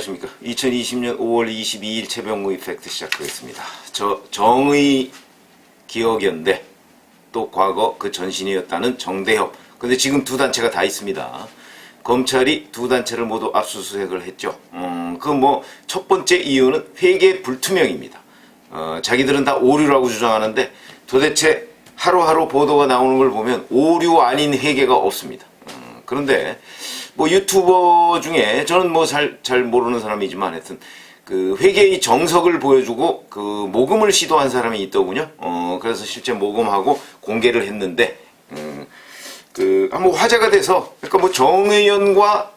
안녕하십니까. 2020년 5월 22일 최병우의 팩트 시작하겠습니다. 저 정의 기억연대 또 과거 그 전신이었다는 정대협. 근데 지금 두 단체가 다 있습니다. 검찰이 두 단체를 모두 압수수색을 했죠. 첫 번째 이유는 회계 불투명입니다. 자기들은 다 오류라고 주장하는데 도대체 하루하루 보도가 나오는 걸 보면 오류 아닌 회계가 없습니다. 그런데 유튜버 중에 저는 잘 모르는 사람이지만 하여튼 그 회계의 정석을 보여주고 그 모금을 시도한 사람이 있더군요. 그래서 실제 모금하고 공개를 했는데 한번 화제가 돼서 그러니까 정의연과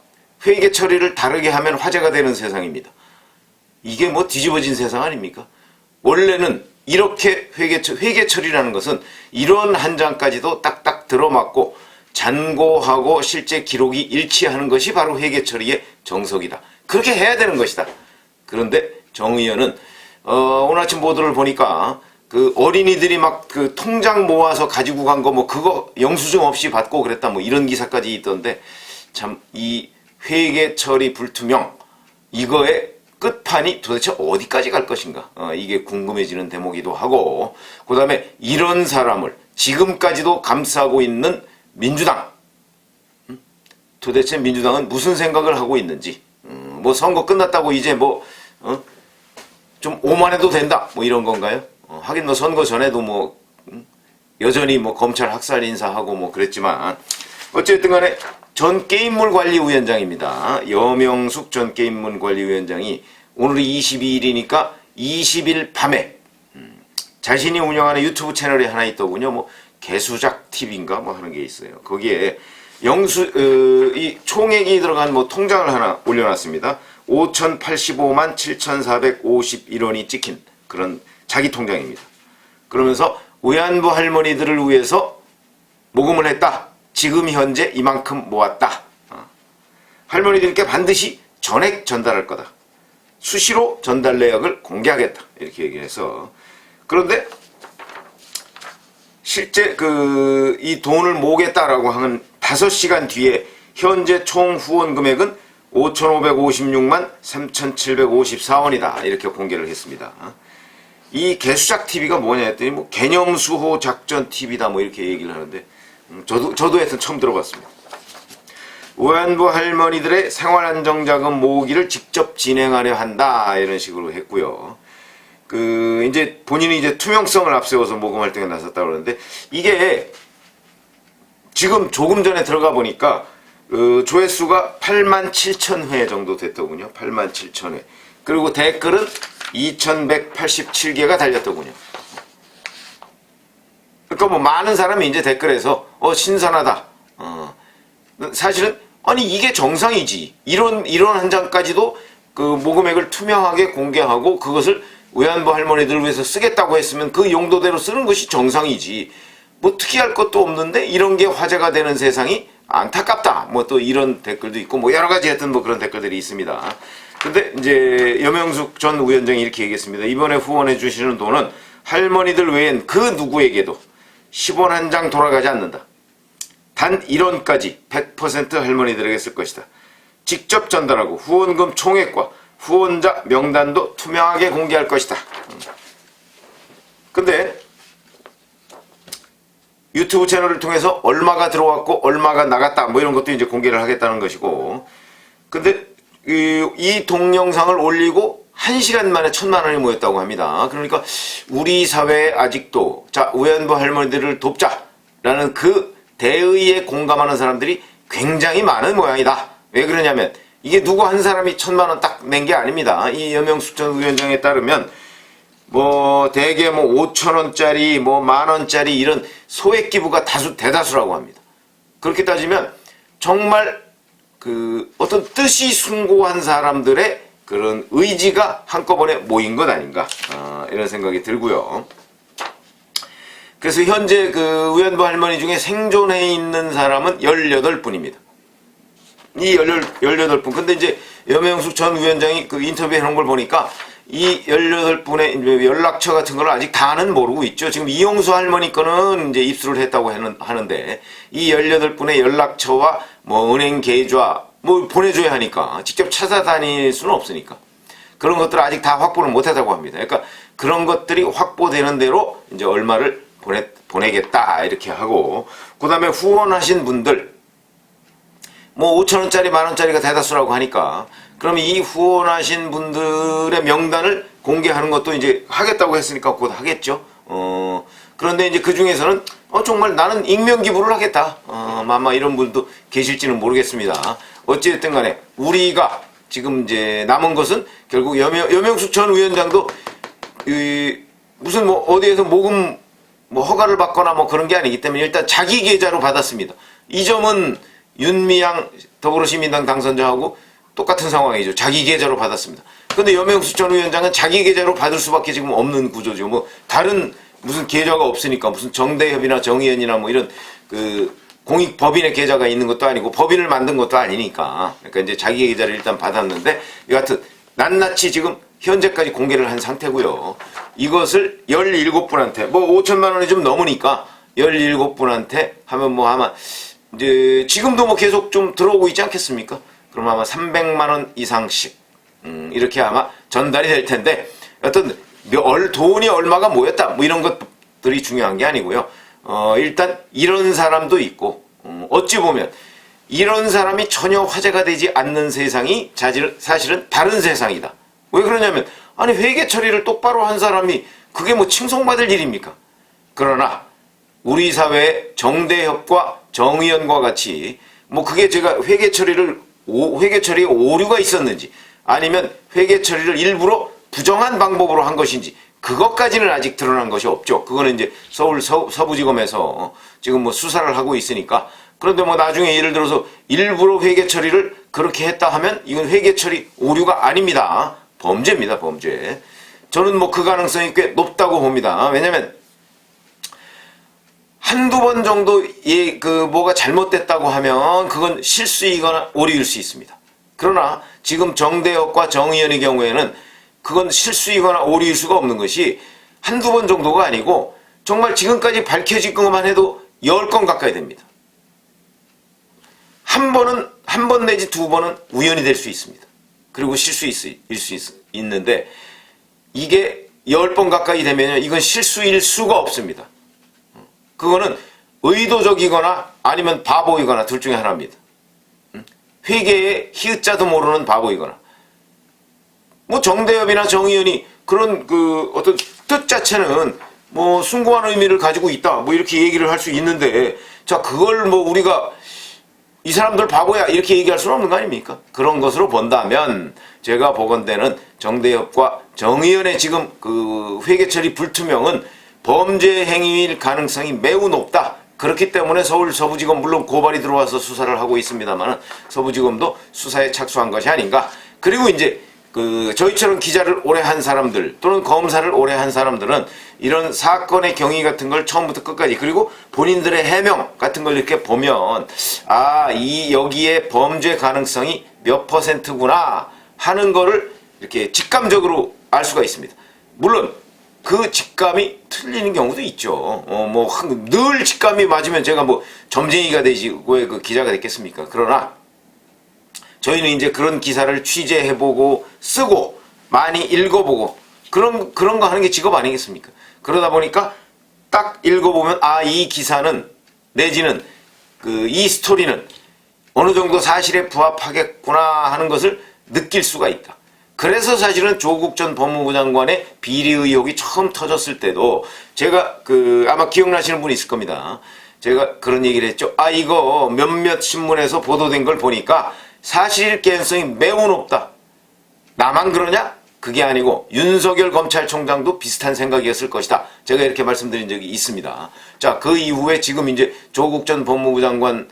회계 처리를 다르게 하면 화제가 되는 세상입니다. 이게 뒤집어진 세상 아닙니까? 원래는 이렇게 회계 처리라는 것은 이런 한 장까지도 딱딱 들어맞고 잔고하고 실제 기록이 일치하는 것이 바로 회계 처리의 정석이다. 그렇게 해야 되는 것이다. 그런데 정의연은 오늘 아침 보도를 보니까 그 어린이들이 막 그 통장 모아서 가지고 간 거 그거 영수증 없이 받고 그랬다 이런 기사까지 있던데 참 이 회계 처리 불투명 이거의 끝판이 도대체 어디까지 갈 것인가 이게 궁금해지는 대목이기도 하고 그 다음에 이런 사람을 지금까지도 감싸고 있는 민주당 도대체 민주당은 무슨 생각을 하고 있는지 선거 끝났다고 이제 좀 오만해도 된다 이런 건가요? 하긴 선거 전에도 여전히 검찰 학살 인사하고 그랬지만 어쨌든 간에 전 게임물관리위원장입니다. 여명숙 전 게임물관리위원장이 오늘이 22일이니까 20일 밤에 자신이 운영하는 유튜브 채널이 하나 있더군요. 개수작 TV인가 하는 게 있어요. 거기에 이 총액이 들어간 통장을 하나 올려놨습니다. 5,085만 7,451원이 찍힌 그런 자기 통장입니다. 그러면서 위안부 할머니들을 위해서 모금을 했다. 지금 현재 이만큼 모았다. 할머니들께 반드시 전액 전달할 거다. 수시로 전달 내역을 공개하겠다. 이렇게 얘기해서 그런데 실제 이 돈을 모으겠다라고 하는 5시간 뒤에 현재 총 후원 금액은 5,556만 3,754원이다. 이렇게 공개를 했습니다. 이 개수작 TV가 뭐냐 했더니 개념수호 작전 TV다 이렇게 얘기를 하는데 저도 하여튼 처음 들어봤습니다. 위안부 할머니들의 생활안정자금 모으기를 직접 진행하려 한다. 이런 식으로 했고요. 이제 본인이 이제 투명성을 앞세워서 모금 활동에 나섰다고 그러는데 이게 지금 조금 전에 들어가 보니까 조회수가 87,000회 정도 됐더군요. 87,000회. 그리고 댓글은 2,187개가 달렸더군요. 그러니까 많은 사람이 이제 댓글에서 신선하다. 사실은 아니 이게 정상이지. 이런 한 장까지도 그 모금액을 투명하게 공개하고 그것을 위안부 할머니들을 위해서 쓰겠다고 했으면 그 용도대로 쓰는 것이 정상이지. 특이할 것도 없는데 이런 게 화제가 되는 세상이 안타깝다. 또 이런 댓글도 있고 여러 가지 하여튼 그런 댓글들이 있습니다. 근데 이제 여명숙 전 위원장이 이렇게 얘기했습니다. 이번에 후원해 주시는 돈은 할머니들 외엔 그 누구에게도 10원 한 장 돌아가지 않는다. 단 1원까지 100% 할머니들에게 쓸 것이다. 직접 전달하고 후원금 총액과 후원자 명단도 투명하게 공개할 것이다. 근데 유튜브 채널을 통해서 얼마가 들어왔고 얼마가 나갔다 이런 것도 이제 공개를 하겠다는 것이고 근데 이 동영상을 올리고 1시간 만에 1,000만 원이 모였다고 합니다. 그러니까 우리 사회에 아직도 위안부 할머니들을 돕자라는 그 대의에 공감하는 사람들이 굉장히 많은 모양이다. 왜 그러냐면 이게 누구 한 사람이 1,000만 원 딱 낸 게 아닙니다. 이 여명숙 전 위원장에 따르면 대개 5,000원짜리 10,000원짜리 이런 소액 기부가 대다수라고 합니다. 그렇게 따지면 정말 어떤 뜻이 숭고한 사람들의 그런 의지가 한꺼번에 모인 것 아닌가 이런 생각이 들고요. 그래서 현재 위안부 할머니 중에 생존해 있는 사람은 18분입니다. 이 18분. 근데 이제 여명숙 전 위원장이 인터뷰해 놓은 걸 보니까 이 18분의 연락처 같은 걸 아직 다는 모르고 있죠. 지금 이용수 할머니 거는 이제 입수를 했다고 하는데 이 18분의 연락처와 은행 계좌 뭐 보내줘야 하니까 직접 찾아다닐 수는 없으니까 그런 것들을 아직 다 확보를 못했다고 합니다. 그러니까 그런 것들이 확보되는 대로 이제 얼마를 보내겠다 이렇게 하고, 그 다음에 후원하신 분들 뭐 5천원짜리 만원짜리가 대다수라고 하니까 그럼 이 후원하신 분들의 명단을 공개하는 것도 이제 하겠다고 했으니까 곧 하겠죠. 그런데 이제 그 중에서는 정말 나는 익명 기부를 하겠다, 아마 이런 분도 계실지는 모르겠습니다. 어찌됐든 간에 우리가 지금 이제 남은 것은 결국 여명숙 전 위원장도 무슨 뭐 어디에서 모금 뭐 허가를 받거나 뭐 그런 게 아니기 때문에 일단 자기 계좌로 받았습니다. 이 점은 윤미향 더불어시민당 당선자하고 똑같은 상황이죠. 자기 계좌로 받았습니다. 근데 여명숙 전 위원장은 자기 계좌로 받을 수밖에 지금 없는 구조죠. 뭐 다른 무슨 계좌가 없으니까 무슨 정대협이나 정의연이나 뭐 이런 그 공익 법인의 계좌가 있는 것도 아니고 법인을 만든 것도 아니니까, 그러니까 이제 자기 계좌를 일단 받았는데 여하튼 낱낱이 지금 현재까지 공개를 한 상태고요. 이것을 17분한테 뭐 5천만 원이 좀 넘으니까 17분한테 하면 뭐 아마 이제 지금도 뭐 계속 좀 들어오고 있지 않겠습니까? 그럼 아마 300만 원 이상씩 이렇게 아마 전달이 될 텐데, 어떤 돈이 얼마가 모였다 뭐 이런 것들이 중요한 게 아니고요. 일단 이런 사람도 있고, 어찌 보면 이런 사람이 전혀 화제가 되지 않는 세상이 사실은 다른 세상이다. 왜 그러냐면 아니 회계 처리를 똑바로 한 사람이 그게 뭐 칭송받을 일입니까? 그러나 우리 사회의 정대협과 정의연과 같이 뭐 그게 제가 회계 처리에 오류가 있었는지 아니면 회계 처리를 일부러 부정한 방법으로 한 것인지 그것까지는 아직 드러난 것이 없죠. 그거는 이제 서울 서부지검에서 지금 뭐 수사를 하고 있으니까. 그런데 뭐 나중에 예를 들어서 일부러 회계 처리를 그렇게 했다 하면 이건 회계 처리 오류가 아닙니다. 범죄입니다, 범죄. 저는 뭐 그 가능성이 꽤 높다고 봅니다. 왜냐면 한두 번 정도 뭐가 잘못됐다고 하면 그건 실수이거나 오류일 수 있습니다. 그러나 지금 정대협과 정의연의 경우에는 그건 실수이거나 오류일 수가 없는 것이 한두 번 정도가 아니고 정말 지금까지 밝혀진 것만 해도 10건 가까이 됩니다. 한 번 내지 두 번은 우연이 될 수 있습니다. 그리고 실수일 수 있는데 이게 10번 가까이 되면 이건 실수일 수가 없습니다. 그거는 의도적이거나 아니면 바보이거나 둘 중에 하나입니다. 회계의 히읗자도 모르는 바보이거나, 뭐 정대협이나 정의연이 그런 그 어떤 뜻 자체는 뭐 숭고한 의미를 가지고 있다 뭐 이렇게 얘기를 할 수 있는데, 자 그걸 뭐 우리가 이 사람들 바보야 이렇게 얘기할 수는 없는 거 아닙니까? 그런 것으로 본다면 제가 보건대는 정대협과 정의연의 지금 그 회계처리 불투명은 범죄 행위일 가능성이 매우 높다. 그렇기 때문에 서울 서부지검 물론 고발이 들어와서 수사를 하고 있습니다만 서부지검도 수사에 착수한 것이 아닌가. 그리고 이제 그 저희처럼 기자를 오래 한 사람들 또는 검사를 오래 한 사람들은 이런 사건의 경위 같은 걸 처음부터 끝까지, 그리고 본인들의 해명 같은 걸 이렇게 보면 여기에 범죄 가능성이 몇 %구나 하는 거를 이렇게 직감적으로 알 수가 있습니다. 물론 그 직감이 틀리는 경우도 있죠. 늘 직감이 맞으면 제가 뭐 점쟁이가 되지 왜 그 기자가 됐겠습니까? 그러나 저희는 이제 그런 기사를 취재해보고 쓰고 많이 읽어보고 그런 거 하는 게 직업 아니겠습니까? 그러다 보니까 딱 읽어보면 이 기사는 내지는 이 스토리는 어느 정도 사실에 부합하겠구나 하는 것을 느낄 수가 있다. 그래서 사실은 조국 전 법무부 장관의 비리 의혹이 처음 터졌을 때도 제가 아마 기억나시는 분이 있을 겁니다. 제가 그런 얘기를 했죠. 이거 몇몇 신문에서 보도된 걸 보니까 사실일 가능성이 매우 높다. 나만 그러냐? 그게 아니고 윤석열 검찰총장도 비슷한 생각이었을 것이다. 제가 이렇게 말씀드린 적이 있습니다. 자, 그 이후에 지금 이제 조국 전 법무부 장관의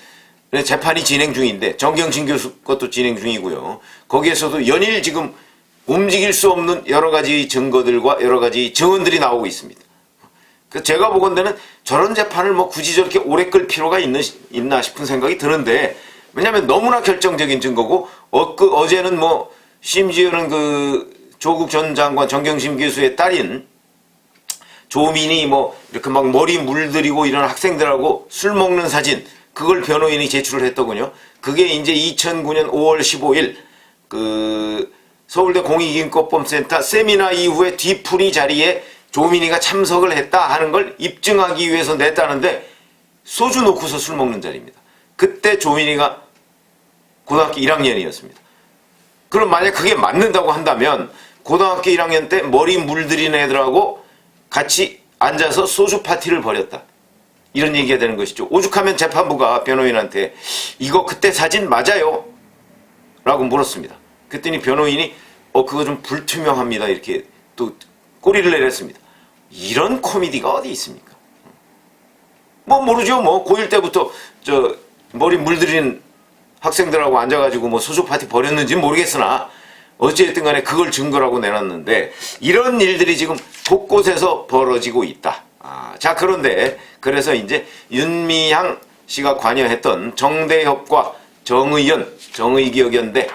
재판이 진행 중인데 정경심 교수 것도 진행 중이고요. 거기에서도 연일 지금 움직일 수 없는 여러 가지 증거들과 여러 가지 증언들이 나오고 있습니다. 제가 보건대는 저런 재판을 뭐 굳이 저렇게 오래 끌 필요가 있나 싶은 생각이 드는데, 왜냐하면 너무나 결정적인 증거고, 어제는 뭐 심지어는 조국 전 장관 정경심 교수의 딸인 조민이 뭐 이렇게 막 머리 물들이고 이런 학생들하고 술 먹는 사진, 그걸 변호인이 제출을 했더군요. 그게 이제 2009년 5월 15일 그 서울대 공익인권법센터 세미나 이후에 뒤풀이 자리에 조민희가 참석을 했다 하는 걸 입증하기 위해서 냈다는데 소주 놓고서 술 먹는 자리입니다. 그때 조민희가 고등학교 1학년이었습니다. 그럼 만약 그게 맞는다고 한다면 고등학교 1학년 때 머리 물들이는 애들하고 같이 앉아서 소주 파티를 벌였다. 이런 얘기가 되는 것이죠. 오죽하면 재판부가 변호인한테 이거 그때 사진 맞아요? 라고 물었습니다. 그랬더니 변호인이 그거 좀 불투명합니다. 이렇게 또 꼬리를 내렸습니다. 이런 코미디가 어디 있습니까? 뭐 모르죠. 뭐 고1 때부터 저 머리 물들이는 학생들하고 앉아가지고 뭐 소주 파티 벌였는지 모르겠으나 어찌됐든 간에 그걸 증거라고 내놨는데 이런 일들이 지금 곳곳에서 벌어지고 있다. 자, 그런데 그래서 이제 윤미향 씨가 관여했던 정대협과 정의기억연대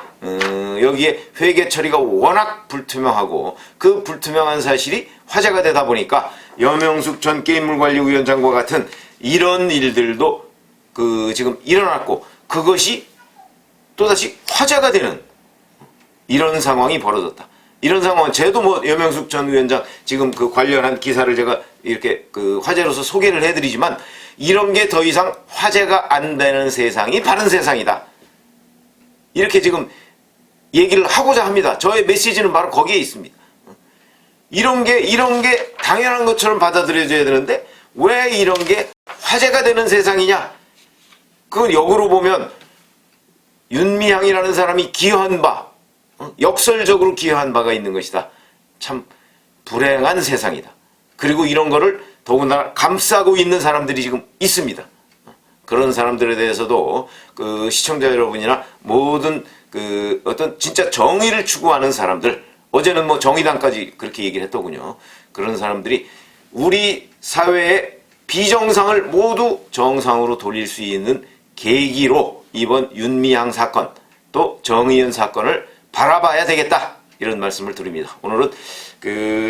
여기에 회계 처리가 워낙 불투명하고 그 불투명한 사실이 화제가 되다 보니까 여명숙 전 게임물관리위원장과 같은 이런 일들도 지금 일어났고 그것이 또다시 화제가 되는 이런 상황이 벌어졌다. 이런 상황은 저도 뭐 여명숙 전 위원장 지금 그 관련한 기사를 제가 이렇게 그 화제로서 소개를 해드리지만 이런 게 더 이상 화제가 안 되는 세상이 바른 세상이다. 이렇게 지금 얘기를 하고자 합니다. 저의 메시지는 바로 거기에 있습니다. 이런 게 당연한 것처럼 받아들여져야 되는데 왜 이런 게 화제가 되는 세상이냐? 그건 역으로 보면 윤미향이라는 사람이 기여한 바, 역설적으로 기여한 바가 있는 것이다. 참 불행한 세상이다. 그리고 이런 거를 더군다나 감싸고 있는 사람들이 지금 있습니다. 그런 사람들에 대해서도 그 시청자 여러분이나 모든 그 어떤 진짜 정의를 추구하는 사람들, 어제는 뭐 정의당까지 그렇게 얘기를 했더군요. 그런 사람들이 우리 사회의 비정상을 모두 정상으로 돌릴 수 있는 계기로 이번 윤미향 사건 또 정의연 사건을 바라봐야 되겠다. 이런 말씀을 드립니다. 오늘은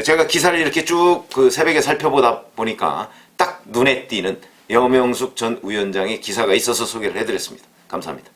제가 기사를 이렇게 쭉 새벽에 살펴보다 보니까 딱 눈에 띄는 여명숙 전 위원장의 기사가 있어서 소개를 해드렸습니다. 감사합니다.